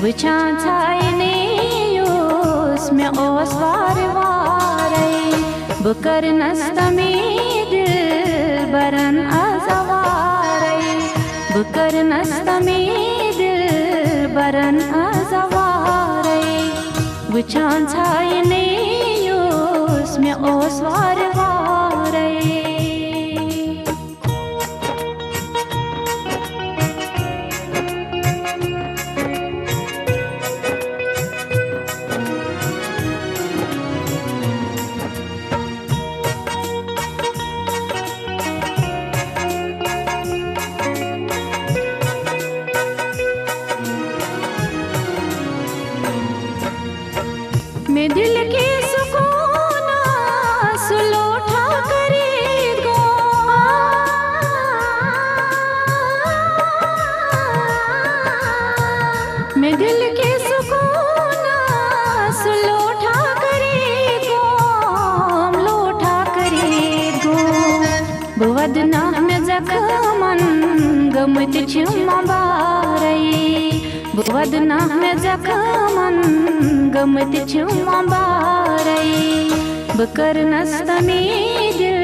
वुचान छायने use मे ओस वार वारे बह करनस तमे दिल बरन अजवारे बह करनस तमे दिल बरन अजवारे वुचान छायने युस मे ओस वार वारे मैं दिल के सुकून सुलोठा करेगो मैं दिल के सुकून सुलोठा करेगो लोठा करेगो बवदना में जखमन गमत छिमा बारई बवदना में जखमन गमत छिमा बारई बह करनस तमे दिल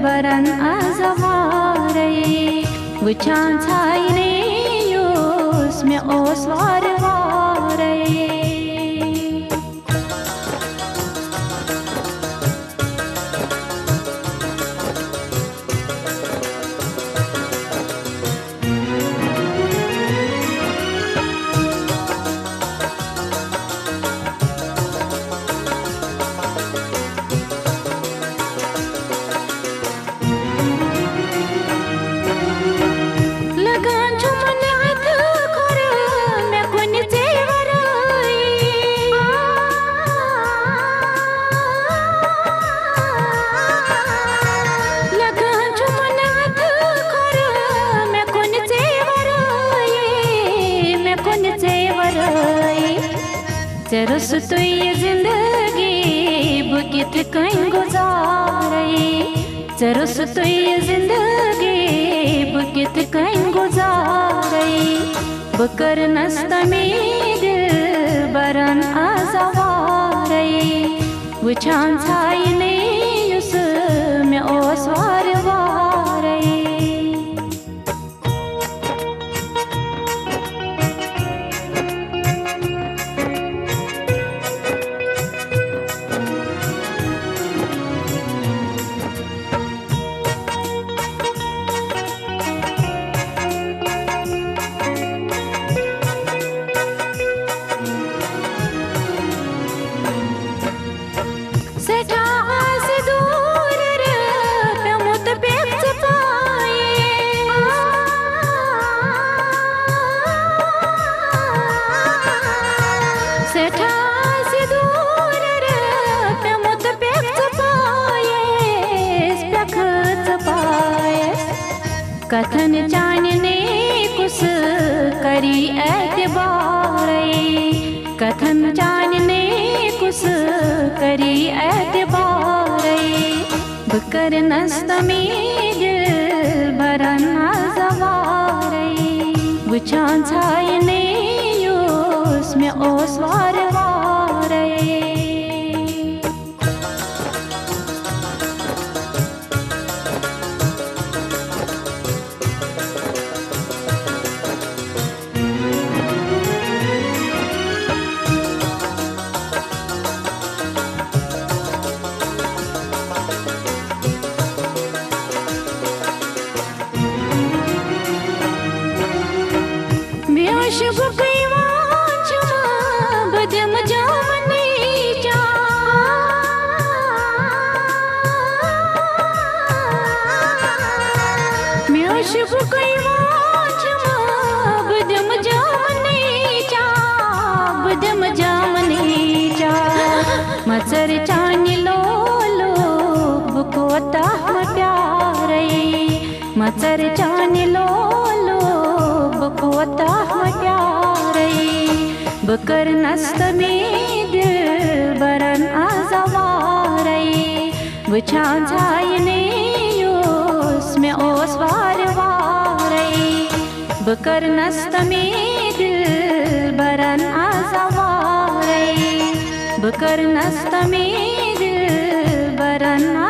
बरन अजवारे वुचान छायने युस मे ओस वार वारे चरस तो ये जिंदगी बुकित कहीं गुजारे चरस तो ये जिंदगी बुकित कहीं गुजारे बह करनस तमे दिल बरन अजवारे वुचान छायने युस मे ओस वार वारे कथन जानने कुस करी एतबारे कथन जानने कुस करी एतबारे बह करनस तमे दिल बरन अजवारे वुचान छायने युस मे ओस वार वारे बदम जामनी जा म्योशुब कोई वाचमा बदम जामनी जा बदम जामनी जा मचर चानी लोलो बुकोता प्यारे मचर चानी लोलो बुकोता प्यारे बह करनस तमे दिल बरन अजवारे वुचान छायने युस मे ओस वार वारे बह करनस तमे दिल बरन बकर नस्त में दिल बरना